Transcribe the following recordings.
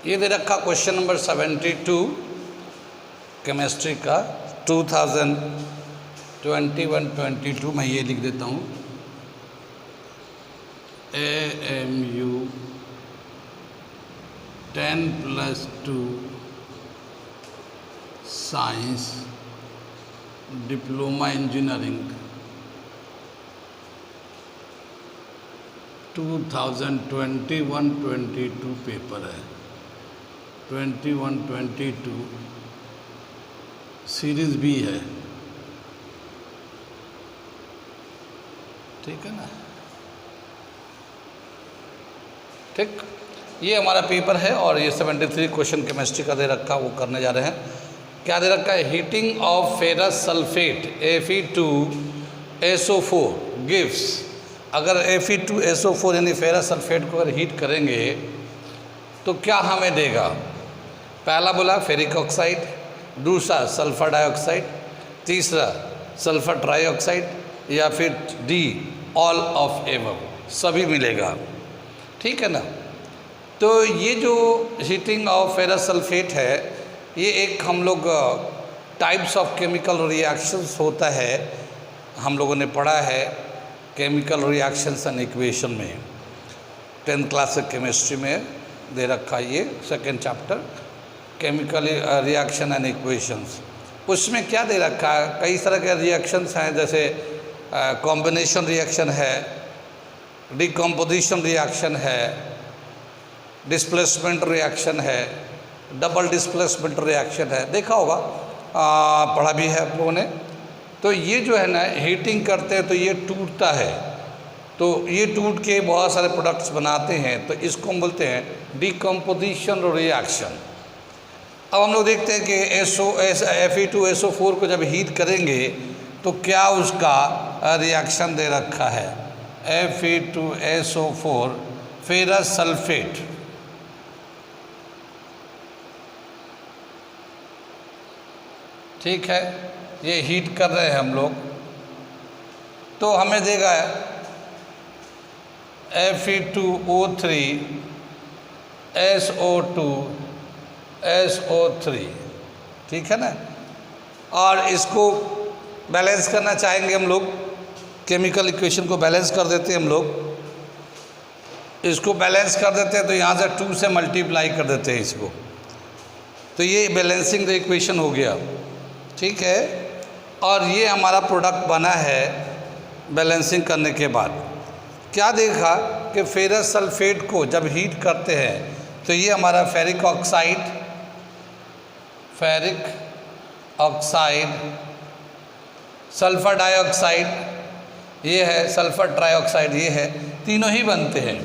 ये दे रखा क्वेश्चन नंबर 72 केमिस्ट्री का 2021-22। मैं ये लिख देता हूँ AMU 10+2 science diploma engineering 2021-22 paper है। 21-22 सीरीज बी है, ठीक है ना। ठीक, ये हमारा पेपर है और ये 73 क्वेश्चन केमिस्ट्री का दे रखा, वो करने जा रहे हैं। क्या दे रखा है? Heating of ferrous sulphate Fe2SO4 gives. अगर Fe2SO4 यानी फेरस सल्फेट को अगर हीट करेंगे तो क्या हमें देगा? पहला बोला फेरिक ऑक्साइड, दूसरा सल्फर डाइऑक्साइड, तीसरा सल्फर ट्राइऑक्साइड, या फिर डी ऑल ऑफ एबव, सभी मिलेगा, ठीक है ना। तो ये जो हीटिंग ऑफ फेरस सल्फेट है, ये एक हम लोग टाइप्स ऑफ केमिकल रिएक्शंस होता है, हम लोगों ने पढ़ा है केमिकल रिएक्शंस एंड इक्वेशन में 10th क्लास केमिस्ट्री में दे रखा ये second chapter chemical reaction and equations. उसमें क्या दे रखा है? कई तरह के रिएक्शंस हैं, जैसे कॉम्बिनेशन रिएक्शन है, डिकम्पोजिशन रिएक्शन है, डिस्प्लेसमेंट रिएक्शन है, डबल डिस्प्लेसमेंट रिएक्शन है, देखा होगा, पढ़ा भी है आप लोगों ने। तो ये जो है ना, हीटिंग करते हैं तो ये टूटता है, तो ये टूट के बहुत सारे प्रोडक्ट्स बनाते हैं, तो इसको हम बोलते हैं डिकम्पोजिशन रिएक्शन। अब हम लोग देखते हैं कि Fe2SO4 को जब हीट करेंगे तो क्या उसका रिएक्शन दे रखा है। Fe2SO4 फेरस सल्फेट, ठीक है, ये हीट कर रहे हैं हम लोग, तो हमें देगा Fe2O3SO2SO3, ठीक है ना। और इसको बैलेंस करना चाहेंगे हम लोग, केमिकल इक्वेशन को बैलेंस कर देते हैं हम लोग, इसको बैलेंस कर देते हैं तो यहाँ से 2 से मल्टीप्लाई कर देते हैं इसको, तो ये बैलेंसिंग द इक्वेशन हो गया, ठीक है। और ये हमारा प्रोडक्ट बना है बैलेंसिंग करने के बाद। क्या देखा कि फेरस सल्फेट को जब हीट करते हैं तो ये हमारा फेरिक ऑक्साइड, सल्फर डाइऑक्साइड ये है, सल्फर ट्राइऑक्साइड ये है, तीनों ही बनते हैं।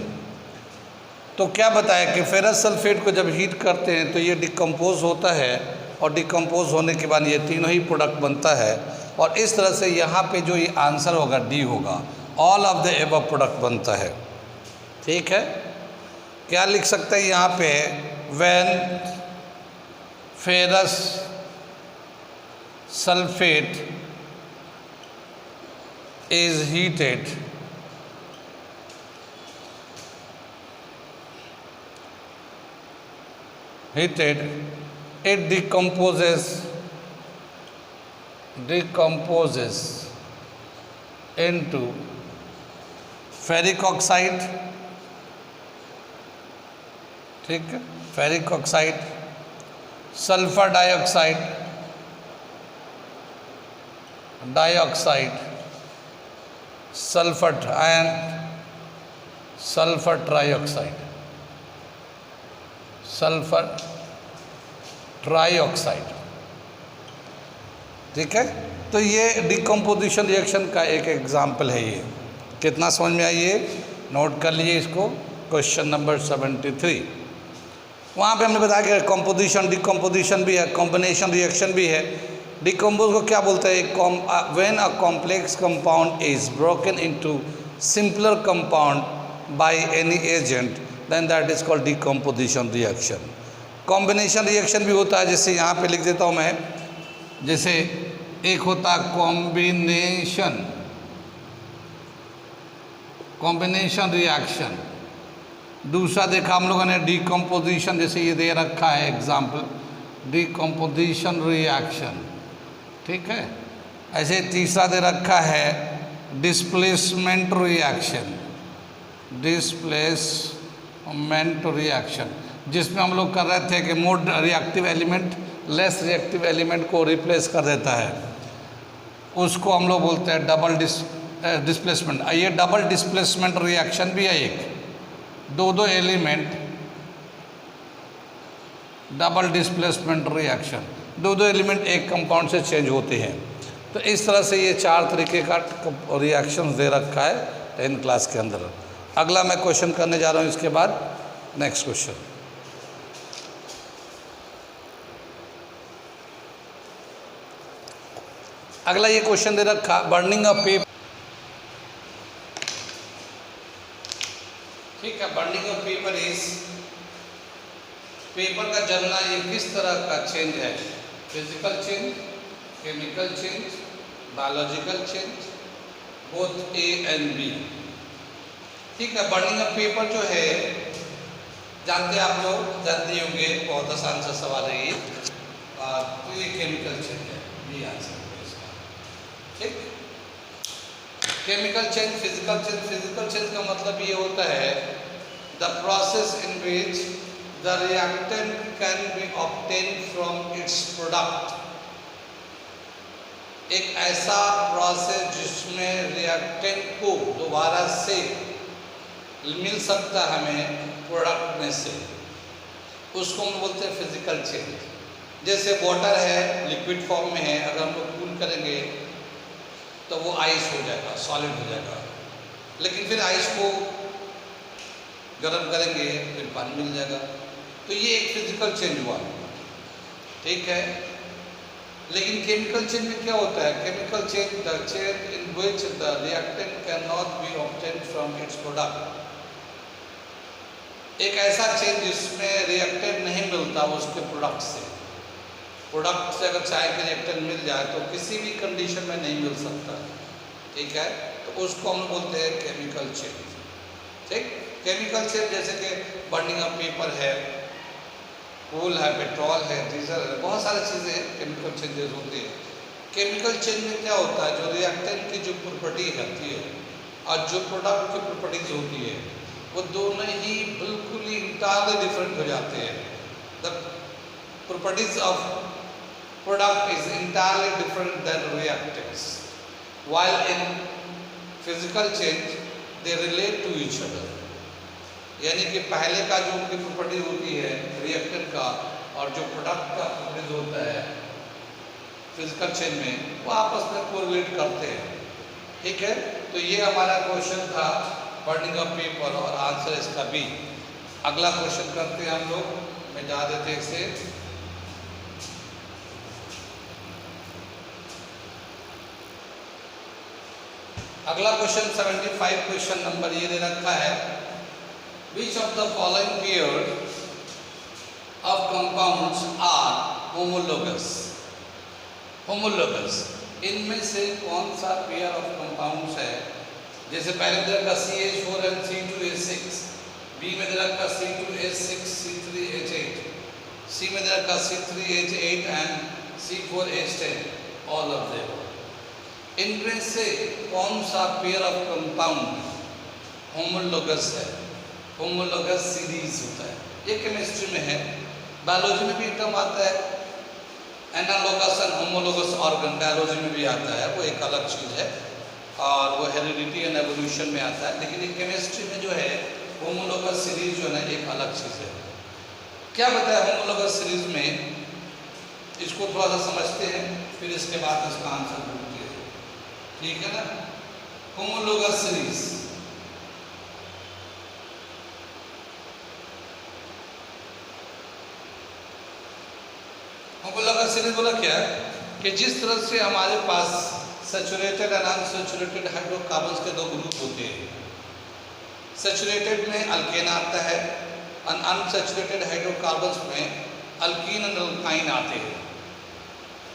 तो क्या बताया कि फेरस सल्फेट को जब हीट करते हैं तो ये डिकम्पोज होता है, और डिकम्पोज होने के बाद ये तीनों ही प्रोडक्ट बनता है, और इस तरह से यहाँ पे जो ये आंसर होगा डी होगा, all of the above product बनता है, ठीक है। क्या लिख सकते हैं यहाँ पे? When ferrous sulphate is heated it decomposes into ferric oxide, ठीक है, ferric oxide, sulphur dioxide, sulphur and sulphur trioxide, sulphur trioxide, ठीक है। तो ये डिकम्पोजिशन रिएक्शन का एक एग्जाम्पल है। ये कितना समझ में आई, ये नोट कर लीजिए इसको, क्वेश्चन नंबर 73। वहाँ पे हमने बताया कि कंपोजिशन डिकम्पोजिशन भी है, कॉम्बिनेशन रिएक्शन भी है। डिकम्पोज को क्या बोलते हैं? When a complex compound is broken into simpler compound by any agent, then that is called decomposition reaction. Combination reaction भी होता है, जैसे यहाँ पे लिख देता हूँ मैं, जैसे एक होता है कॉम्बिनेशन रिएक्शन, दूसरा देखा हम लोगों ने डिकम्पोजिशन, जैसे ये दे रखा है एग्जाम्पल, डिकम्पोजिशन रिएक्शन, ठीक है। ऐसे तीसरा दे रखा है डिस्प्लेसमेंट रिएक्शन, डिस्प्लेसमेंट रिएक्शन, जिसमें हम लोग कर रहे थे कि more reactive element less reactive element को रिप्लेस कर देता है, उसको हम लोग बोलते हैं डबल डिस्प्लेसमेंट। ये डबल डिस्प्लेसमेंट रिएक्शन भी है एक, दो एलिमेंट, डबल डिस्प्लेसमेंट रिएक्शन, दो एलिमेंट एक कंपाउंड से चेंज होते हैं। तो इस तरह से ये 4 तरीके का रिएक्शन दे रखा है 10 क्लास के अंदर। अगला मैं क्वेश्चन करने जा रहा हूँ इसके बाद, नेक्स्ट क्वेश्चन। अगला ये क्वेश्चन दे रखा, बर्निंग अ पेपर, ठीक है। Burning a paper is, paper का जलना ये किस तरह का चेंज है? Physical change, chemical change, biological change, both A and B, ठीक है। बर्निंग अ पेपर जो है, जानते हैं आप लोग, जानते होंगे, बहुत आसान सा सवाल है ये। तो ये केमिकल चेंज है, बी आंसर है इसका, ठीक। Chemical change, physical change, physical change का मतलब ये होता है the process in which the reactant can be obtain from its product. एक ऐसा प्रोसेस जिसमें रिएक्टेंट को दोबारा से मिल सकता है हमें प्रोडक्ट में से, उसको हम बोलते हैं फिजिकल चेंज। जैसे वाटर है, लिक्विड फॉर्म में है, अगर हम लोग कूल करेंगे तो वो आइस हो जाएगा, सॉलिड हो जाएगा, लेकिन फिर आइस को गर्म करेंगे फिर पानी मिल जाएगा। तो ये एक फिजिकल चेंज हुआ, ठीक है। लेकिन केमिकल चेंज में क्या होता है? Chemical change, the change in which the reactant can not be obtain from its product. एक ऐसा चेंज जिसमें रिएक्टेंट नहीं मिलता उसके प्रोडक्ट से। प्रोडक्ट से अगर चाहे कि रिएक्टेंट मिल जाए तो किसी भी कंडीशन में नहीं मिल सकता, ठीक है। तो उसको हम बोलते हैं केमिकल चेंज, ठीक। केमिकल चेंज जैसे कि बर्निंग ऑफ पेपर है, कोल है, पेट्रोल है, डीजल है, बहुत सारी चीज़ें केमिकल चेंजेस होती है। केमिकल चेंज में क्या होता है, जो रिएक्टेंट की जो प्रॉपर्टी होती है और जो प्रोडक्ट की प्रॉपर्टीज होती है वो दोनों ही बिल्कुल ही इंटायरली डिफरेंट हो जाते हैं। The properties of product is entirely different than reactants, while in physical change they relate to each other। यानी कि पहले का जो उनकी प्रॉपर्टी होती है रिएक्टेंट का और जो प्रोडक्ट का प्रॉपर्टीज होता है फिजिकल चेंज में, वो आपस में कोरिलेट करते हैं, ठीक है। तो ये हमारा क्वेश्चन था बर्निंग ऑफ पेपर और आंसर इसका बी। अगला क्वेश्चन करते हैं हम लोग, मिटा देते हैं इसे। अगला क्वेश्चन 75 क्वेश्चन नंबर ये दे रखा है, which of the following pair of compounds are homologous. Homologous, इनमें से कौन सा पेयर ऑफ कंपाउंड्स है? जैसे पहले दे रखा CH4 and C2H6, बी में दे रखा C2H6 C3H8, सी में दे रखा C3H8 and C4H10, all of them. इनमें से कौन सा पेयर ऑफ कंपाउंड होमोलोगस है? होमोलोगस सीरीज होता है, ये केमिस्ट्री में है। बायोलॉजी में भी टर्म आता है analogous and homologous organ, biology में भी आता है, वो एक अलग चीज़ है और वो हेरिडिटी एंड एवोल्यूशन में आता है। लेकिन ये केमिस्ट्री में जो है होमोलोगस सीरीज जो है ना, एक अलग चीज़ है। क्या बताया होमोलोगस सीरीज में, इसको थोड़ा सा समझते हैं फिर इसके बाद इसका आंसर ढूंढते हैं, ठीक है ना। होमोलोगस सीरीज, होमोलोगस सीरीज बोला क्या कि जिस तरह से हमारे पास सैचुरेटेड एंड अनसैचुरेटेड हाइड्रोकार्बन्स के दो ग्रुप होते हैं। सैचुरेटेड में अल्केन आता है और अनसैचुरेटेड हाइड्रोकार्बन्स में अल्कीन एंड अल्काइन आते हैं,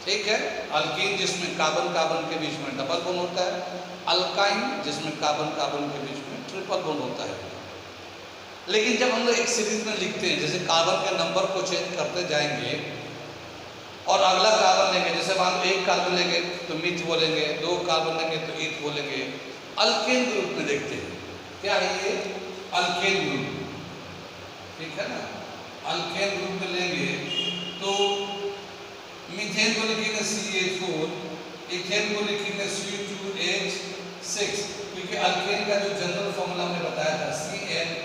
ठीक है। अल्कीन जिसमें कार्बन कार्बन के बीच में डबल बॉन्ड होता है, अल्काइन जिसमें कार्बन कार्बन के बीच में ट्रिपल बॉन्ड होता है। लेकिन जब हम लोग एक सीरीज में लिखते हैं, जैसे कार्बन के नंबर को चेंज करते जाएंगे और अगला कार्बन लेंगे, जैसे मान लो एक कार्बन लेंगे तो मिथ बोलेंगे, दो कार्बन लेंगे तो ईथ बोलेंगे। अल्केन ग्रुप में देखते हैं क्या है ये अल्केन ग्रुप, ठीक है ना। अल्केन ग्रुप में लेंगे तो मीथेन को लिखेंगे CH4, इथेन को लिखेंगे C2H6, क्योंकि अल्केन का जो जनरल फॉर्मूला हमने बताया था CnH2n+2,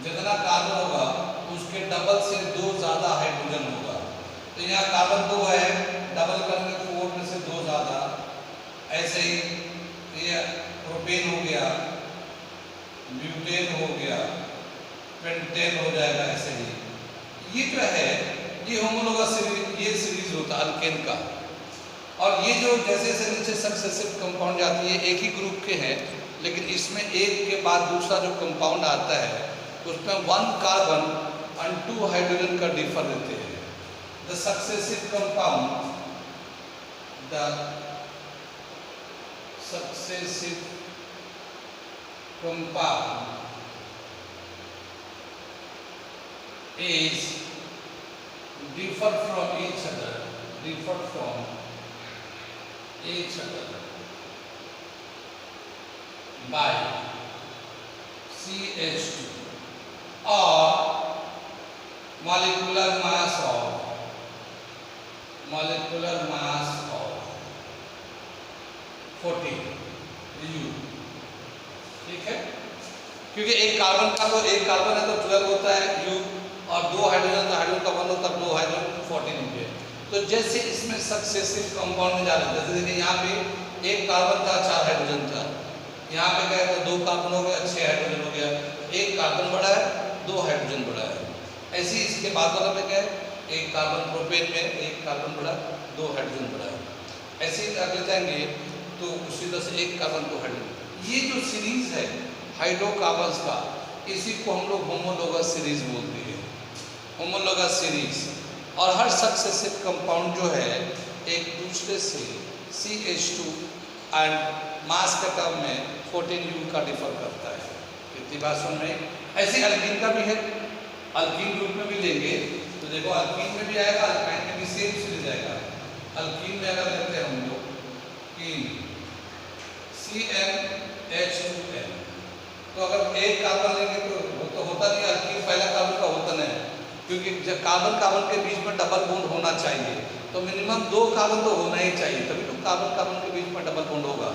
जितना कार्बन होगा उसके डबल से दो ज़्यादा हाइड्रोजन होगा। तो यहाँ कार्बन 2 है, डबल करके 4 में से 2 ज़्यादा, ऐसे ही ये प्रोपेन हो गया, ब्यूटेन हो गया, पेंटेन हो जाएगा, ऐसे ही। ये जो है ये होमोलोगस सीरीज, ये सीरीज होता है अल्केन का। और ये जो जैसे जैसे नीचे सक्सेसिव कंपाउंड जाती है, एक ही ग्रुप के हैं, लेकिन इसमें एक के बाद दूसरा जो कंपाउंड आता है उसमें 1 कार्बन और 2 हाइड्रोजन का डिफर देते हैं। The successive compound is differ from each other by CH2 or molecular mass of 14 U, ठीक है। क्योंकि एक कार्बन का तो एक कार्बन है तो 12 होता है U, और 2 हाइड्रोजन तो हाइड्रोजन का 1 होता है, 2 हाइड्रोजन 14 हो गया। तो जैसे इसमें सक्सेसिव कंपाउंड में जा रहे हैं, जैसे देखिए यहाँ पे एक कार्बन था 4 हाइड्रोजन था, यहाँ पे गए तो 2 कार्बन हो गया 6 हाइड्रोजन हो गया, एक कार्बन बढ़ा है 2 हाइड्रोजन बढ़ा है। ऐसे ही इसके बाद वाला में गए एक कार्बन प्रोपेन में एक कार्बन बढ़ा 2 हाइड्रोजन बढ़ा है। ऐसे ही आगे जाएंगे तो उसी तरह से एक कार्बन 2 हाइड्रोजन। ये जो सीरीज है हाइड्रोकार्बन्स का, इसी को हम लोग होमोलोगस सीरीज बोलते हैं, होमोलोगस सीरीज। और हर सक्सेसिव कंपाउंड जो है एक दूसरे से CH2 एंड मास के टर्म में 14U का डिफर करता है। इतनी बात सुन में। ऐसे अल्कीन का भी है, अल्कीन ग्रुप में भी लेंगे तो देखो अल्कीन में भी आएगा, अल्काइन में भी सेम सीरीज आएगा। अल्कीन में अगर लेते हैं हम लोग CnH2n, तो अगर एक कार्बन लेंगे तो होता नहीं, अल्कीन पहला कार्बन का होता नहीं, क्योंकि जब कार्बन कार्बन के बीच में डबल बॉन्ड होना चाहिए, तो मिनिमम 2 कार्बन तो होना ही चाहिए, तभी तो कार्बन कार्बन के बीच में डबल बॉन्ड होगा।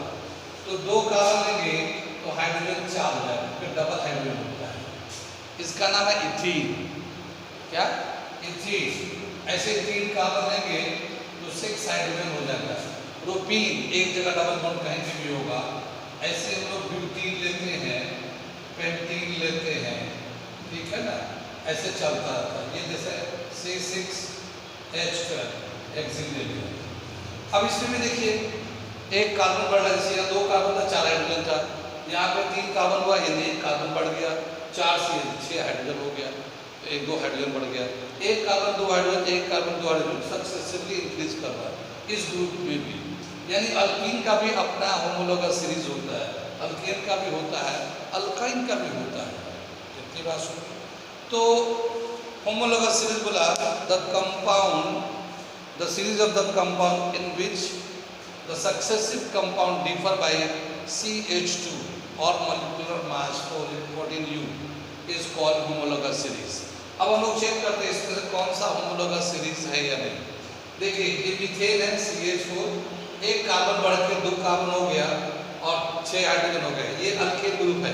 तो 2 कार्बन लेंगे तो हाइड्रोजन 4 हो जाएगा, फिर डबल हाइड्रोजन होता है। इसका नाम है इथीन। क्या? इथीन। ऐसे 3 कार्बन लेंगे तो 6 हाइड्रोजन हो जाएगा। प्रोपीन, एक जगह डबल बॉन्ड कहीं पे भी होगा। ऐसे हम लोग ब्यूटीन लेते हैं, पेंटीन लेते हैं, ठीक है ना, ऐसे चलता रहता है। ये जैसे C6H12 हेक्सेन ले लिया। अब इसमें भी देखिए एक कार्बन बढ़ रहा है, जैसे यहाँ 2 कार्बन था 4 हाइड्रोजन था, यहाँ पे 3 कार्बन हुआ, यानी 1 कार्बन बढ़ गया, 4 से 6 हाइड्रोजन हो गया, तो 1-2 हाइड्रोजन बढ़ गया। 1 carbon 2 hydrogen, 1 carbon 2 hydrogen successively increase कर रहा है इस ग्रुप में भी। यानी अल्कीन का भी अपना होमोलोगस सीरीज होता है, अल्केन का भी होता है, अल्काइन का भी होता है। इतनी बात सुन। तो होमोलोगस सीरीज बोला the series of the compound in which the successive compound differ by CH2 और molecular mass 14U is called homologous series. अब हम लोग चेक करते हैं इसमें से कौन सा होमोलोगस सीरीज है या नहीं। देखिए ये मीथेन है CH4, एक कार्बन बढ़ के 2 कार्बन हो गया और 6 हाइड्रोजन हो गए, ये अल्केन ग्रुप है।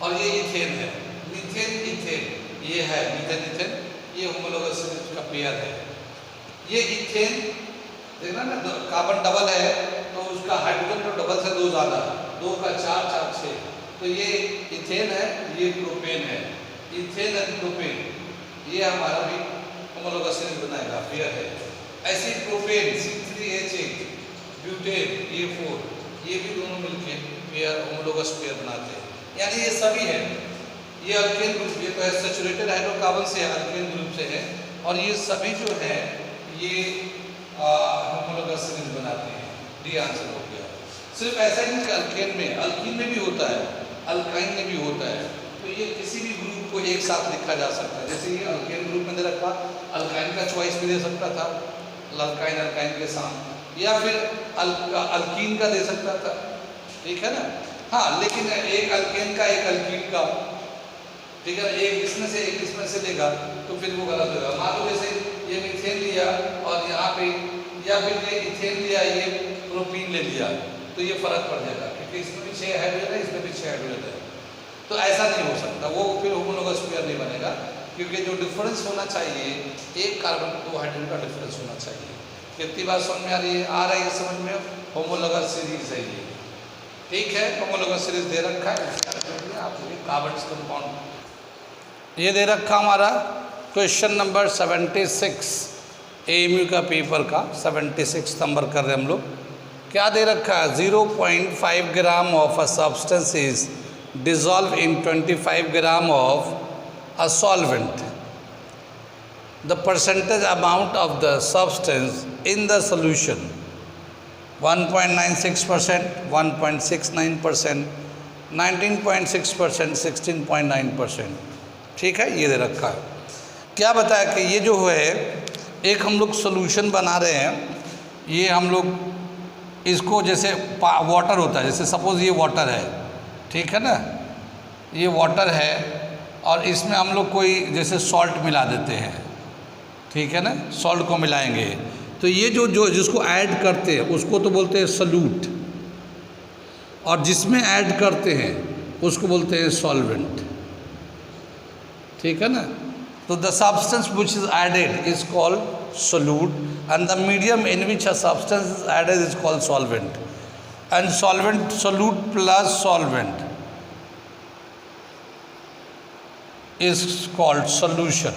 और ये इथेन है, मीथेन इथेन, ये है मीथेन इथेन, ये होमोलोगस सीरीज का पेयर है। ये इथेन देखना ना, कार्बन डबल है तो उसका हाइड्रोजन तो डबल से 2 ज़्यादा, 2 का 4, 4, 6, तो ये इथेन है, ये प्रोपेन है। इथेन एंड प्रोपेन ये हमारा भी होमोलोगस सीरीज बनाएगा, पेयर है। ऐसे प्रोपेन C3H8, ब्यूटेन ये 4, ये भी दोनों मिलके पेयर होमोलोगस पेयर बनाते हैं। यानी ये सभी है, ये अल्केन ग्रुप, ये तो है सैचुरेटेड हाइड्रोकार्बन से अल्केन ग्रुप से है, और ये सभी जो है ये होमोलोगस सीरीज बनाते हैं। डी आंसर हो गया। सिर्फ ऐसा ही नहीं कि अल्केन में, अल्कीन में भी होता है, अल्काइन में भी होता है। तो ये किसी भी ग्रुप को एक साथ लिखा जा सकता है। जैसे ये अल्केन ग्रुप में दे रखा, अल्काइन का चॉइस भी दे सकता था, अल्काइन अल्काइन के साथ, या फिर अल्कीन का दे सकता था, ठीक है ना। हाँ, लेकिन एक अल्केन का एक अल्कीन का, ठीक है, एक इसमें से एक इसमें से लेगा तो फिर वो गलत होगा। मान लो जैसे ये मीथेन लिया और यहाँ पे, या फिर ये इथेन लिया, ये प्रोपीन ले लिया, तो ये फर्क पड़ जाएगा, क्योंकि इसमें भी 6 हाइड्रोजन है, इसमें भी 6 हाइड्रोजन है। तो ऐसा नहीं हो सकता, वो फिर होमोलोगस पेयर नहीं बनेगा, क्योंकि जो डिफरेंस होना चाहिए, एक कार्बन 2 हाइड्रोजन का डिफरेंस होना चाहिए। कितनी बात समझ में आ रही है समझ में? होमोलोगस सीरीज है ये, ठीक है। होमोलोगस सीरीज दे रखा है आपको, कार्बन कंपाउंड ये दे रखा हमारा क्वेश्चन नंबर 76 AMU का पेपर का 76 नंबर कर रहे हैं हम लोग। क्या दे रखा है? 0.5 gram of a substance is dissolve in 25 gram of a solvent. The percentage amount of the substance in the solution 1.96%, 1.69%, 19.6%, 16.9%, ठीक है। ये दे रखा है। क्या बताया कि ये जो है एक हम लोग सोल्यूशन बना रहे हैं, ये हम लोग इसको जैसे वाटर होता है, जैसे सपोज़ ये वाटर है, ठीक है ना, ये वाटर है और इसमें हम लोग कोई जैसे सॉल्ट मिला देते हैं, ठीक है ना, सॉल्ट को मिलाएंगे तो ये जो जिसको ऐड करते हैं उसको तो बोलते हैं सॉल्यूट, और जिसमें ऐड करते हैं उसको बोलते हैं सॉल्वेंट, ठीक है ना। तो the substance which is added is called solute and the medium in which a substance is added is called solvent, and solvent solute plus solvent is called solution.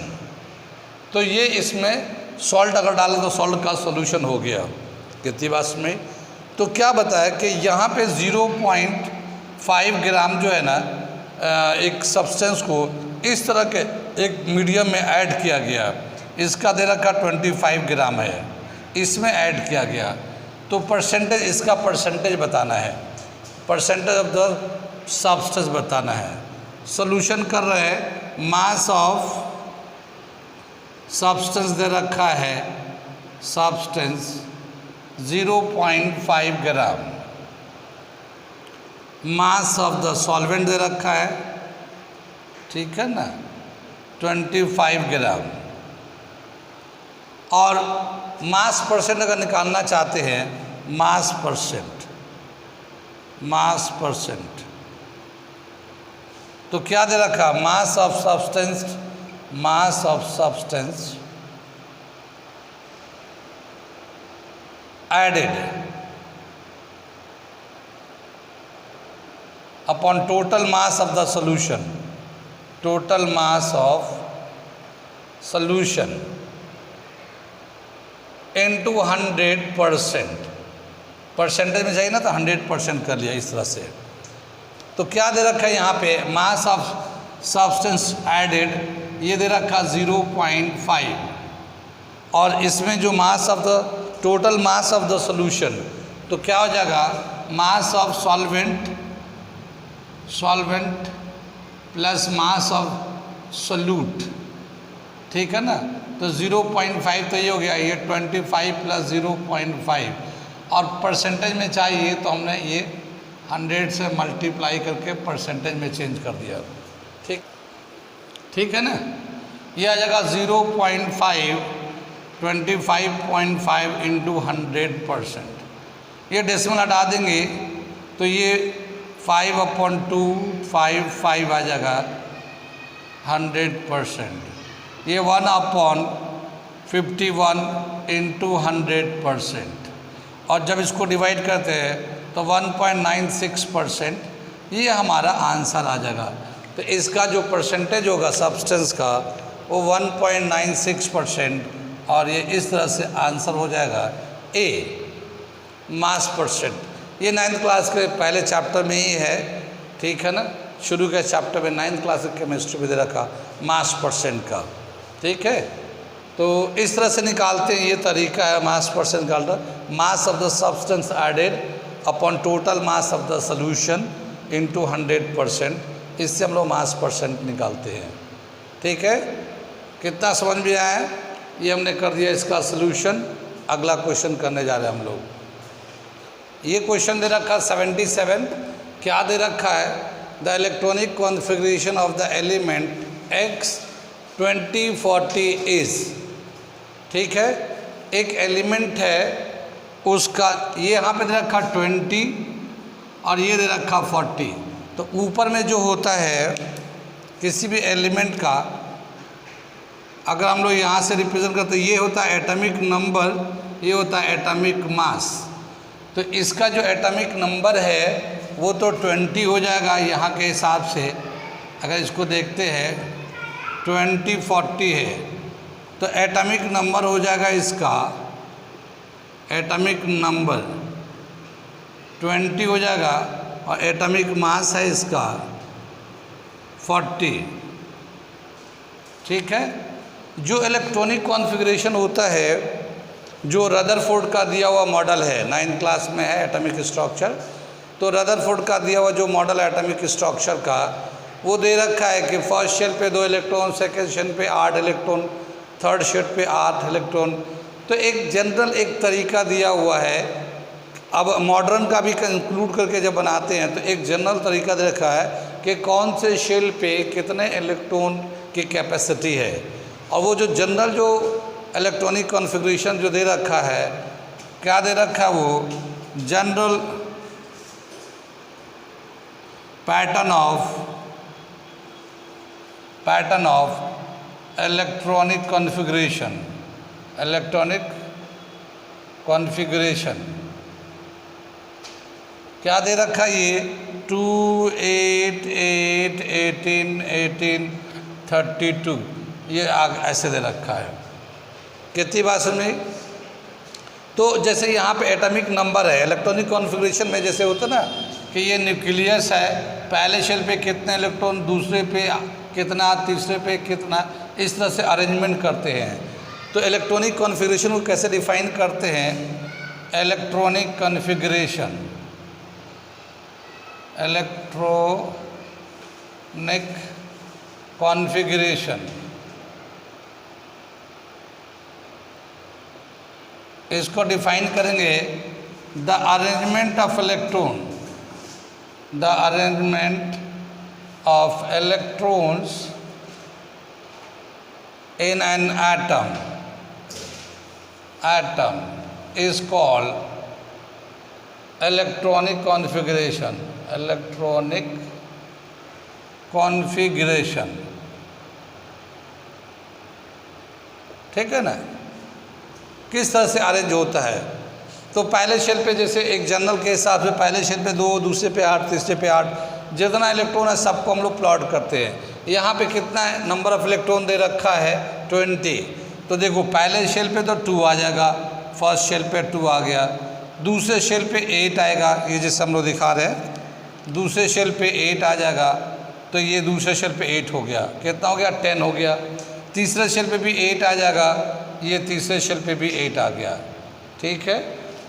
तो ये इसमें सॉल्ट अगर डालें तो सॉल्ट का सोल्यूशन हो गया। कितनी बात में? तो क्या बताया कि यहाँ पे 0.5 ग्राम जो है ना एक सब्सटेंस को इस तरह के एक मीडियम में ऐड किया गया, इसका दे रखा 25 ग्राम है, इसमें ऐड किया गया, तो परसेंटेज, इसका परसेंटेज बताना है, परसेंटेज ऑफ द सब्सटेंस बताना है। सोल्यूशन कर रहे हैं, मास ऑफ सब्सटेंस दे रखा है, substance 0.5 gram, mass of the solvent दे रखा है, ठीक है ना, 25 ग्राम, और मास परसेंट अगर निकालना चाहते हैं, मास परसेंट तो क्या दे रखा? Mass of substance added upon total mass of the solution, total mass of solution into 100%, percentage में चाहिए ना तो 100% कर लिया इस तरह से। तो क्या दे रखा है यहाँ पे? मास ऑफ सब्सटेंस एडेड ये दे रखा 0.5, और इसमें जो मास of the total mass of the solution, तो क्या हो जाएगा? Mass of solvent plus mass of solute, ठीक है ना। तो 0.5 तो ये हो गया, ये 25 प्लस 0.5, और परसेंटेज में चाहिए तो हमने ये 100 से मल्टीप्लाई करके परसेंटेज में चेंज कर दिया, ठीक है ना। ये आ जाएगा 0.5 25.5 इंटू 100%। ये डेसिमल हटा देंगे तो ये 5/2 5 आ जाएगा 100%। ये 1/51 इंटू 100%, और जब इसको डिवाइड करते हैं तो 1.96%, ये हमारा आंसर आ जाएगा। तो इसका जो परसेंटेज होगा सब्सटेंस का वो 1.96%, और ये इस तरह से आंसर हो जाएगा ए, मास परसेंट। ये 9th क्लास के पहले चैप्टर में ही है, ठीक है ना, शुरू के चैप्टर में 9th क्लास के केमिस्ट्री में दे रखा मास परसेंट का, ठीक है। तो इस तरह से निकालते हैं, ये तरीका है मास परसेंट निकालना। Mass of the substance added upon total mass of the solution into 100%, इससे हम लोग मास परसेंट निकालते हैं। ठीक है, कितना समझ में आया है? ये हमने कर दिया इसका सलूशन। अगला क्वेश्चन करने जा रहे हैं हम लोग। ये क्वेश्चन दे रखा 77, क्या दे रखा है? The electronic configuration of the element X2040 is. ठीक है, एक एलिमेंट है उसका, ये यहाँ पे दे रखा 20 और ये दे रखा 40। तो ऊपर में जो होता है किसी भी एलिमेंट का, अगर हम लोग यहाँ से रिप्रेजेंट करते हैं, ये होता है एटॉमिक नंबर, ये होता है एटॉमिक मास। तो इसका जो एटॉमिक नंबर है वो तो 20 हो जाएगा यहाँ के हिसाब से। अगर इसको देखते हैं 2040 है, तो एटॉमिक नंबर हो जाएगा इसका, एटॉमिक नंबर 20 हो जाएगा और एटॉमिक मास है इसका 40। ठीक है, जो इलेक्ट्रॉनिक कॉन्फ़िगरेशन होता है, जो रदरफोर्ड का दिया हुआ मॉडल है, 9th क्लास में है एटॉमिक स्ट्रक्चर, तो रदरफोर्ड का दिया हुआ जो मॉडल है एटॉमिक स्ट्रक्चर का, वो दे रखा है कि फर्स्ट शेल पे 2 इलेक्ट्रॉन, सेकेंड शेल पे 8 इलेक्ट्रॉन, थर्ड शेल पे 8 इलेक्ट्रॉन। तो एक जनरल एक तरीका दिया हुआ है। अब मॉडर्न का भी इंक्लूड करके जब बनाते हैं तो एक जनरल तरीका दे रखा है कि कौन से शेल पे कितने इलेक्ट्रॉन की कैपेसिटी है। और वो जो जनरल जो इलेक्ट्रॉनिक कॉन्फ़िगरेशन जो दे रखा है, क्या दे रखा है? वो general pattern of electronic configuration क्या दे रखा है? ये 2 8 8 18 18 32, ये ऐसे दे रखा है। कितनी बात समझ? तो जैसे यहाँ पे एटॉमिक नंबर है इलेक्ट्रॉनिक कॉन्फ़िगरेशन में, जैसे होता है ना कि ये न्यूक्लियस है, पहले शेल पे कितने इलेक्ट्रॉन, दूसरे पे कितना, तीसरे पे कितना, इस तरह से अरेंजमेंट करते हैं। तो इलेक्ट्रॉनिक कॉन्फ़िगरेशन को कैसे डिफाइन करते हैं? इलेक्ट्रॉनिक कॉन्फ़िगरेशन इसको डिफाइन करेंगे, the arrangement of electrons in an atom is called electronic configuration। ठीक है ना? किस तरह से अरेंज होता है? तो पहले शेल पे जैसे एक जनरल के हिसाब से पहले शेल पे 2, दूसरे पे 8, तीसरे पे 8, जितना इलेक्ट्रॉन है सबको हम लोग प्लॉट करते हैं। यहाँ पे कितना नंबर ऑफ इलेक्ट्रॉन दे रखा है? 20। तो देखो पहले शेल पे तो 2 आ जाएगा, फर्स्ट शेल पे 2 आ गया, दूसरे शेल पे 8 आएगा, ये जैसे हम लोग दिखा रहे हैं, दूसरे शेल पे 8 आ जाएगा, तो ये दूसरे शेल पे 8 हो गया, कितना हो गया? 10 हो गया। तीसरे शेल पे भी 8 आ जाएगा, ये तीसरे शेल पे भी 8 आ गया। ठीक है,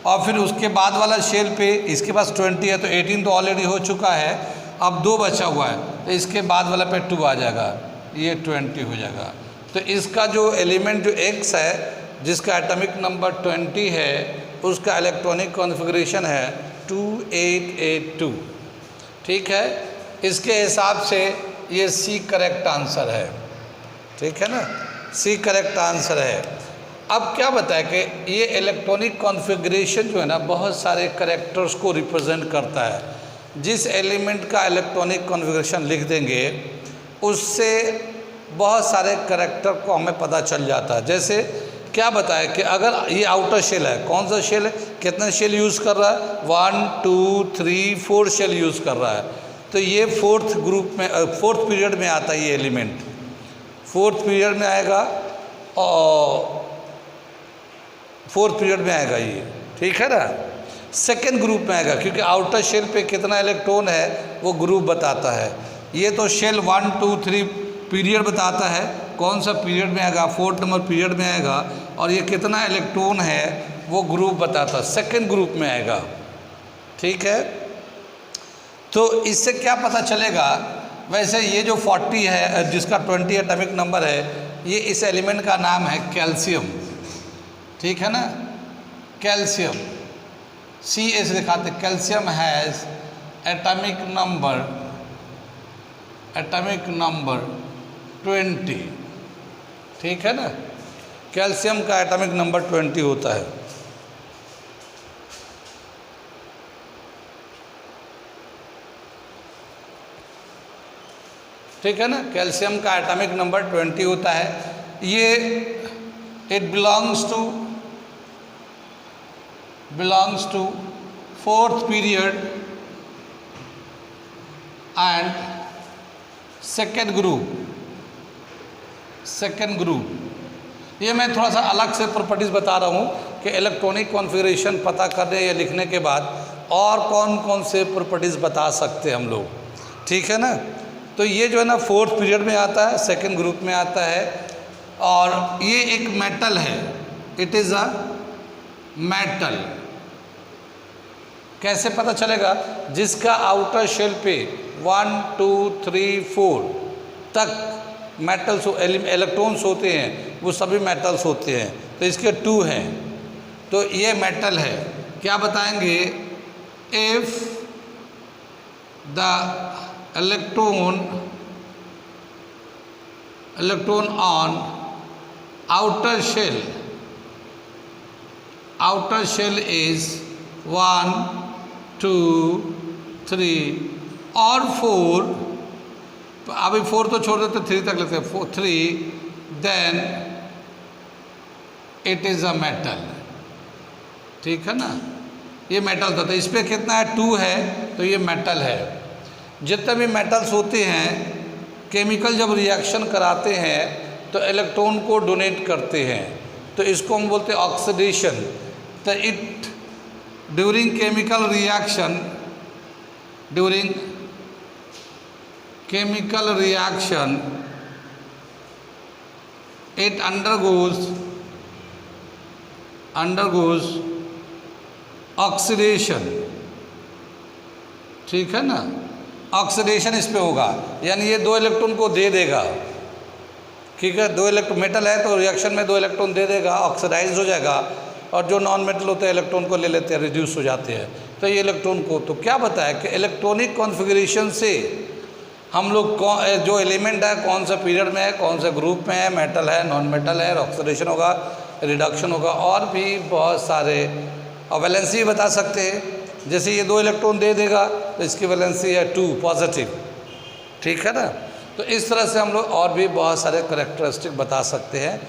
और फिर उसके बाद वाला शेल पे इसके पास 20 है, तो 18 तो ऑलरेडी हो चुका है, अब 2 बचा हुआ है, तो इसके बाद वाला पे 2 आ जाएगा, ये 20 हो जाएगा। तो इसका जो एलिमेंट जो X है, जिसका एटॉमिक नंबर 20 है, उसका इलेक्ट्रॉनिक कॉन्फ़िगरेशन है 2882। ठीक है, इसके हिसाब से ये C करेक्ट आंसर है। ठीक है ना, C करेक्ट आंसर है। अब क्या बताया कि ये इलेक्ट्रॉनिक कॉन्फ़िगरेशन जो है ना, बहुत सारे करेक्टर्स को रिप्रेजेंट करता है। जिस एलिमेंट का इलेक्ट्रॉनिक कॉन्फ़िगरेशन लिख देंगे, उससे बहुत सारे करेक्टर को हमें पता चल जाता है। जैसे क्या बताया कि अगर ये आउटर शेल है, कौन सा शेल है, कितने शेल यूज़ कर रहा है? 1 2 3 4 शेल यूज़ कर रहा है। तो ये फोर्थ ग्रुप में, फोर्थ पीरियड में आता है ये एलिमेंट, फोर्थ पीरियड में आएगा और फोर्थ पीरियड में आएगा ये। ठीक है ना, सेकेंड ग्रुप में आएगा, क्योंकि आउटर शेल पे कितना इलेक्ट्रॉन है वो ग्रुप बताता है। ये तो शेल 1 2 3 पीरियड बताता है, कौन सा पीरियड में आएगा, 4th नंबर पीरियड में आएगा, और ये कितना इलेक्ट्रॉन है वो ग्रुप बताता है, सेकेंड ग्रुप में आएगा। ठीक है, तो इससे क्या पता चलेगा, वैसे ये जो 40 है जिसका 20 एटॉमिक नंबर है, ये इस एलिमेंट का नाम है कैल्शियम, ठीक है ना, कैल्शियम Ca दिखाते, कैल्शियम हैज़ एटॉमिक नंबर 20, ठीक है ना, कैल्शियम का एटॉमिक नंबर 20 होता है। ठीक है ना, कैल्शियम का एटॉमिक नंबर 20 होता है। ये it belongs to fourth period and second group. ये मैं थोड़ा सा अलग से प्रॉपर्टीज़ बता रहा हूँ कि इलेक्ट्रॉनिक कॉन्फ़िगरेशन पता करने या लिखने के बाद और कौन कौन से प्रॉपर्टीज़ बता सकते हैं हम लोग, ठीक है ना। तो ये जो है ना फोर्थ पीरियड में आता है, सेकंड ग्रुप में आता है, और ये एक मेटल है, इट इज़ अ मेटल। कैसे पता चलेगा, जिसका आउटर शेल पे 1 2 3 4 तक मेटल्स इलेक्ट्रॉन्स होते हैं, वो सभी मेटल्स होते हैं, तो इसके 2 हैं, तो ये मेटल है। क्या बताएंगे, if the electron on outer shell is 1 2 3 और 4, अभी 4 तो छोड़ देते, 3 तक लेते हैं, 3, then it is a metal, ठीक है ना। ये मेटल था, तो इस पर कितना है, 2 है, तो ये मेटल है। जितने भी मेटल्स होते हैं, केमिकल जब रिएक्शन कराते हैं तो इलेक्ट्रॉन को डोनेट करते हैं, तो इसको हम बोलते हैं ऑक्सीडेशन। तो it during chemical reaction it undergoes oxidation, ठीक है ना, ऑक्सीडेशन इस पे होगा, यानी ये 2 इलेक्ट्रॉन को दे देगा, ठीक है, 2 इलेक्ट्रॉन मेटल है तो रिएक्शन में 2 इलेक्ट्रॉन दे देगा, ऑक्सीडाइज हो जाएगा, और जो नॉन मेटल होते हैं इलेक्ट्रॉन को ले लेते हैं, रिड्यूस हो जाते हैं। तो ये इलेक्ट्रॉन को, तो क्या बताया कि इलेक्ट्रॉनिक कॉन्फ़िगरेशन से हम लोग जो एलिमेंट है कौन सा पीरियड में है, कौन सा ग्रुप में है, मेटल है, नॉन मेटल है, ऑक्सीडेशन होगा, रिडक्शन होगा, और भी बहुत सारे, और वैलेंसी भी बता सकते हैं। जैसे ये 2 इलेक्ट्रॉन दे देगा तो इसकी वैलेंसी है 2 पॉजिटिव, ठीक है ना। तो इस तरह से हम लोग और भी बहुत सारे करैक्टरिस्टिक बता सकते हैं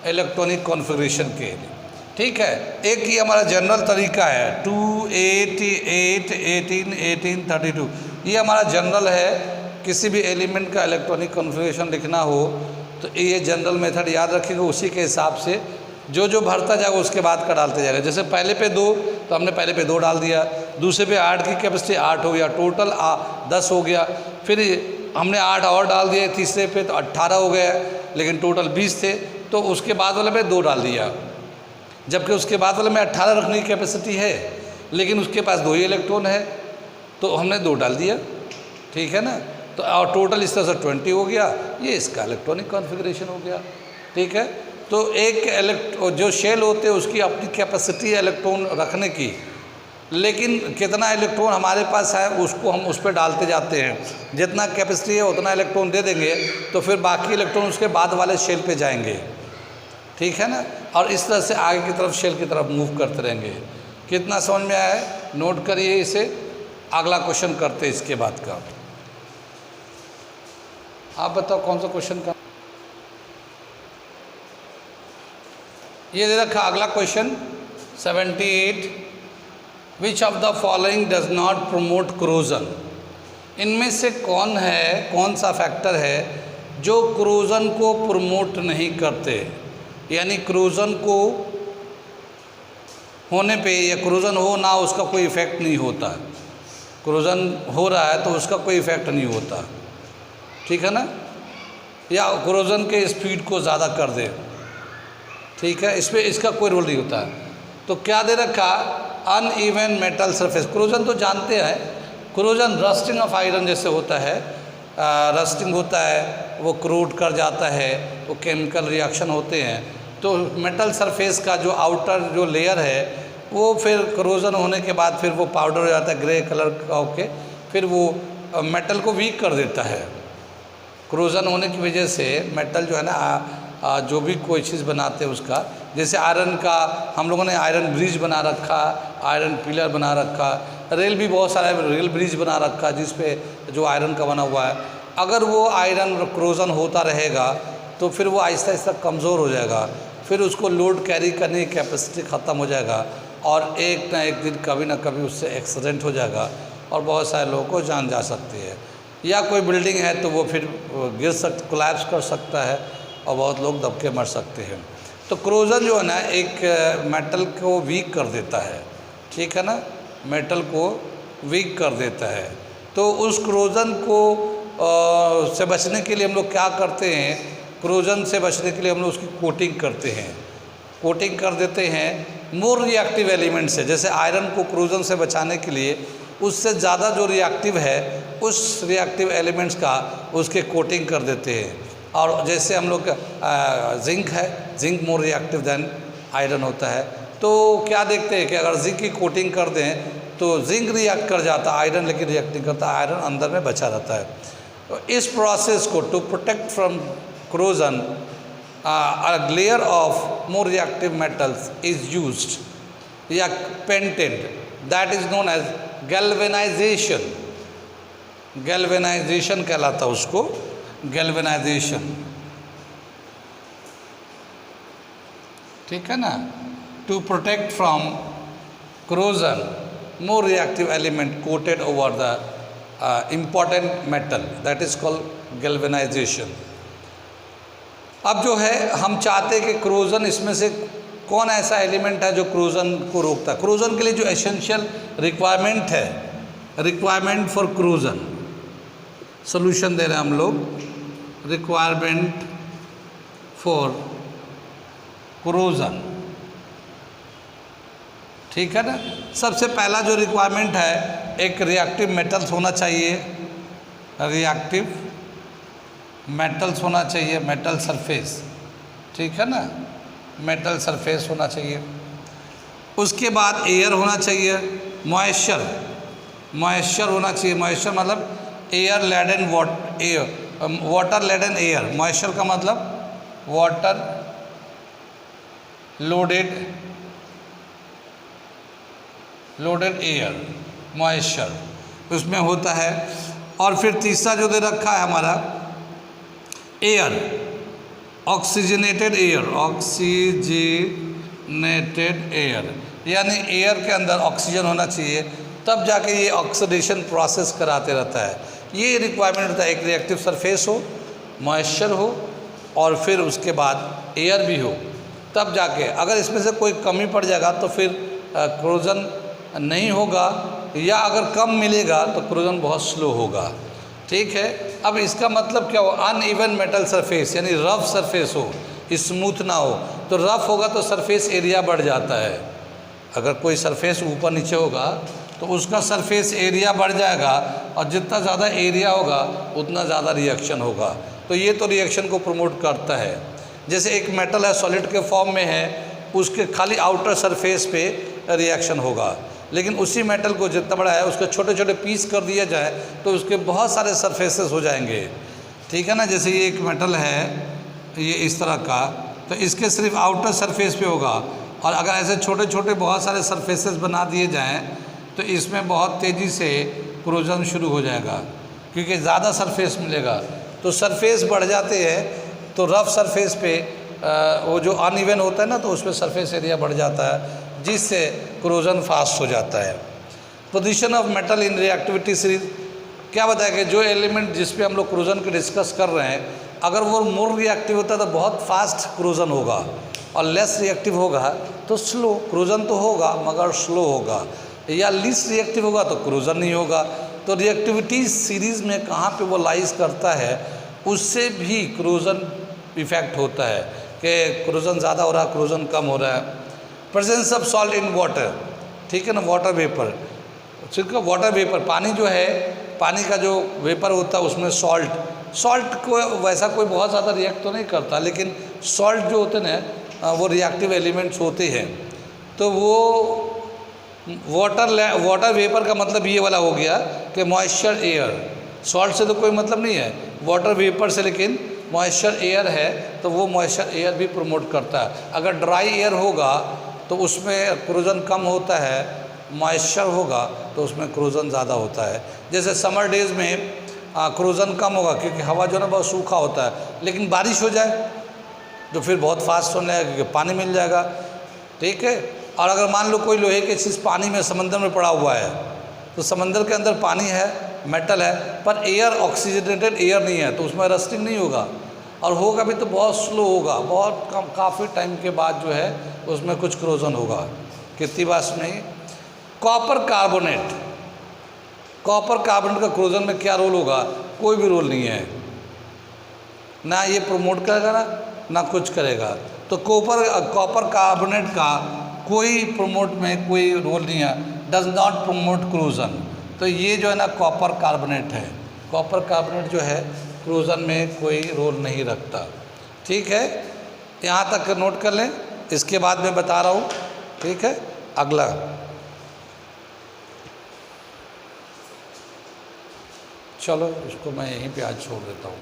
इलेक्ट्रॉनिक कॉन्फ़िगरेशन के लिए, ठीक है। एक ही हमारा जनरल तरीका है 2 8 8 18 18 32, ये हमारा जनरल है। किसी भी एलिमेंट का इलेक्ट्रॉनिक कॉन्फ़िगरेशन लिखना हो तो ये जनरल मेथड याद रखिएगा, उसी के हिसाब से जो भरता जाएगा उसके बाद का डालते जाएगा। जैसे पहले पे 2, तो हमने पहले पे 2 डाल दिया, दूसरे पे 8 की कैपेसिटी 8 हो गया, टोटल 10 हो गया, फिर हमने 8 और डाल दिए, तीसरे पे तो 18 हो गया, लेकिन टोटल 20 थे, तो उसके बाद वाले में 2 डाल दिया, जबकि उसके बाद वाले में 18 रखने की कैपेसिटी है, लेकिन उसके पास 2 ही इलेक्ट्रॉन है, तो हमने 2 डाल दिया, ठीक है ना। तो और टोटल इस तरह से 20 हो गया, ये इसका इलेक्ट्रॉनिक कॉन्फ़िगरेशन हो गया, ठीक है। तो एक जो शेल होते हैं उसकी अपनी कैपेसिटी है इलेक्ट्रॉन रखने की, लेकिन कितना इलेक्ट्रॉन हमारे पास है उसको हम उस पर डालते जाते हैं, जितना कैपेसिटी है उतना इलेक्ट्रॉन दे देंगे, तो फिर बाकी इलेक्ट्रॉन उसके बाद वाले शेल पे जाएंगे, ठीक है ना। और इस तरह से आगे की तरफ शेल की तरफ मूव करते रहेंगे। कितना समझ में आया है, नोट करिए इसे, अगला क्वेश्चन करते हैं इसके बाद का। आप बताओ कौन सा क्वेश्चन का, ये दे रखा अगला question 78, which of the following does not promote corrosion. इनमें से कौन सा फैक्टर है जो क्रोजन को प्रमोट नहीं करते, यानी क्रोजन को होने पे या क्रोजन हो ना उसका कोई इफेक्ट नहीं होता, क्रोजन हो रहा है तो उसका कोई इफेक्ट नहीं होता, ठीक है ना, या क्रोजन के स्पीड को ज़्यादा कर दे, ठीक है, इसमें इसका कोई रोल नहीं होता है। तो क्या दे रखा, अनइवन मेटल सरफेस, क्रोजन तो जानते हैं क्रोजन रस्टिंग ऑफ आयरन जैसे होता है, रस्टिंग होता है, वो क्रूड कर जाता है, तो केमिकल रिएक्शन होते हैं, तो मेटल सरफेस का जो आउटर जो लेयर है वो फिर क्रोजन होने के बाद फिर वो पाउडर हो जाता है ग्रे कलर का होके, फिर वो मेटल को वीक कर देता है। क्रोजन होने की वजह से मेटल जो है ना जो भी कोई चीज़ बनाते हैं उसका, जैसे आयरन का हम लोगों ने आयरन ब्रिज बना रखा, आयरन पिलर बना रखा, रेल भी बहुत सारा रेल ब्रिज बना रखा जिस पे जो आयरन का बना हुआ है। अगर वो आयरन क्रोजन होता रहेगा तो फिर वो आहिस्ता आहिस्ता कमज़ोर हो जाएगा, फिर उसको लोड कैरी करने की कैपेसिटी ख़त्म हो जाएगा और एक ना एक दिन कभी ना कभी उससे एक्सीडेंट हो जाएगा और बहुत सारे लोगों को जान जा सकती है। या कोई बिल्डिंग है तो वो फिर कोलैप्स कर सकता है और बहुत लोग दब के मर सकते हैं। तो क्रोजन जो है ना एक मेटल को वीक कर देता है, ठीक है ना, मेटल को वीक कर देता है। तो उस क्रोजन को से बचने के लिए हम लोग क्या करते हैं, क्रोजन से बचने के लिए हम लोग उसकी कोटिंग करते हैं, कोटिंग कर देते हैं मोर रिएक्टिव एलिमेंट से। जैसे आयरन को क्रोजन से बचाने के लिए उससे ज़्यादा जो रिएक्टिव है उस रिएक्टिव एलिमेंट्स का उसके कोटिंग कर देते हैं। और जैसे हम लोग जिंक है, zinc more reactive than iron होता है, तो क्या देखते हैं कि अगर जिंक की कोटिंग कर दें तो जिंक रिएक्ट कर जाता है, आयरन लेकिन रिएक्ट नहीं करता, आयरन अंदर में बचा रहता है। तो इस प्रोसेस को to protect from corrosion a layer of more reactive metals is used या painted, that is known as galvanization। galvanization कहलाता है उसको, galvanization, ठीक है ना। to protect from corrosion more reactive element coated over the important metal, that is called galvanization। अब जो है हम चाहते हैं कि क्रोजन, इसमें से कौन ऐसा एलिमेंट है जो क्रोजन को रोकता है। क्रोजन के लिए जो एसेंशियल रिक्वायरमेंट है, रिक्वायरमेंट फॉर क्रोजन, सोल्यूशन दे रहे हैं हम लोग, रिक्वायरमेंट फॉर क्रोजन, ठीक है ना। सबसे पहला जो रिक्वायरमेंट है, एक रिएक्टिव मेटल्स होना चाहिए, रिएक्टिव मेटल्स होना चाहिए, मेटल सरफेस, ठीक है ना, मेटल सरफेस होना चाहिए। उसके बाद एयर होना चाहिए, मॉइस्चर, मॉइस्चर होना चाहिए। मॉइस्चर मतलब air laden water laden air, moisture का मतलब वाटर लोडेड एयर, मॉइस्चर उसमें होता है। और फिर तीसरा जो दे रखा है हमारा air, oxygenated air, oxygenated air, यानी एयर के अंदर ऑक्सीजन होना चाहिए, तब जाके ये ऑक्सीडेशन प्रोसेस कराते रहता है। ये रिक्वायरमेंट होता है, एक रिएक्टिव सरफेस हो, मॉइस्चर हो और फिर उसके बाद एयर भी हो, तब जाके। अगर इसमें से कोई कमी पड़ जाएगा तो फिर क्रोजन नहीं होगा, या अगर कम मिलेगा तो क्रोजन बहुत स्लो होगा, ठीक है। अब इसका मतलब क्या हो, अनइवन मेटल सरफेस, यानी रफ सरफेस हो, स्मूथ ना हो, तो रफ होगा तो सरफेस एरिया बढ़ जाता है। अगर कोई सरफेस ऊपर नीचे होगा तो उसका सरफेस एरिया बढ़ जाएगा, और जितना ज़्यादा एरिया होगा उतना ज़्यादा रिएक्शन होगा। तो ये तो रिएक्शन को प्रमोट करता है। जैसे एक मेटल है, सॉलिड के फॉर्म में है, उसके खाली आउटर सरफेस पे रिएक्शन होगा, लेकिन उसी मेटल को जितना बड़ा है उसके छोटे छोटे पीस कर दिया जाए तो उसके बहुत सारे सरफेसेस हो जाएंगे, ठीक है ना। जैसे ये एक मेटल है, ये इस तरह का, तो इसके सिर्फ आउटर सरफेस पे होगा, और अगर ऐसे छोटे छोटे बहुत सारे सरफेसेस बना दिए जाएं तो इसमें बहुत तेज़ी से क्रोजन शुरू हो जाएगा, क्योंकि ज़्यादा सरफेस मिलेगा। तो सरफेस बढ़ जाते हैं तो रफ सरफेस पे वो जो अनइवन होता है ना, तो उस पर सरफेस एरिया बढ़ जाता है, जिससे क्रोजन फास्ट हो जाता है। Position of metal in reactivity series क्या बताया कि जो एलिमेंट जिस पे हम लोग क्रोजन के डिस्कस कर रहे हैं, अगर वो मोर रिएक्टिव होता है तो बहुत फास्ट क्रोजन होगा, और लेस रिएक्टिव होगा तो स्लो क्रोजन तो होगा मगर स्लो होगा, या लीस्ट रिएक्टिव होगा तो क्रोजन नहीं होगा। तो रिएक्टिविटी सीरीज़ में कहाँ पे वो लाइज करता है, उससे भी क्रोजन इफेक्ट होता है कि क्रोजन ज़्यादा हो रहा है, क्रोजन कम हो रहा है। Presence of salt in water, ठीक है ना, वाटर वेपर, सिर्फ वाटर वेपर, पानी जो है, पानी का जो वेपर होता है उसमें सॉल्ट को वैसा कोई बहुत ज़्यादा रिएक्ट तो नहीं करता, लेकिन सॉल्ट जो होते हैं ना वो रिएक्टिव एलिमेंट्स होते हैं। तो वो वाटर वेपर का मतलब ये वाला हो गया कि मॉइस्चर एयर, सॉल्ट से तो कोई मतलब नहीं है, वाटर वेपर से, लेकिन मॉइस्चर एयर है तो वो मॉइस्चर एयर भी प्रमोट करता है। अगर ड्राई एयर होगा तो उसमें क्रोजन कम होता है, मॉइस्चर होगा तो उसमें क्रोजन ज़्यादा होता है। जैसे समर डेज़ में क्रोजन कम होगा क्योंकि हवा जो है ना बहुत सूखा होता है, लेकिन बारिश हो जाए तो फिर बहुत फास्ट होने लगेगा क्योंकि पानी मिल जाएगा, ठीक है। और अगर मान लो कोई लोहे की चीज़ पानी में समंदर में पड़ा हुआ है, तो समंदर के अंदर पानी है, मेटल है, पर एयर ऑक्सीजनेटेड एयर नहीं है, तो उसमें रस्टिंग नहीं होगा, और होगा भी तो बहुत स्लो होगा, बहुत कम, काफ़ी टाइम के बाद जो है उसमें कुछ क्रोजन होगा। कितनी बात नहीं। कॉपर कार्बोनेट का क्रोजन में क्या रोल होगा? कोई भी रोल नहीं है, ना ये प्रमोट करेगा ना कुछ करेगा। तो कॉपर कार्बोनेट का कोई प्रमोट में कोई रोल नहीं है, डज नॉट प्रमोट क्रोजन। तो ये जो है ना कॉपर कार्बोनेट है, कॉपर कार्बोनेट जो है क्रोजन में कोई रोल नहीं रखता, ठीक है। यहाँ तक नोट कर लें, इसके बाद मैं बता रहा हूँ, ठीक है। अगला चलो, इसको मैं यहीं पे आज छोड़ देता हूँ।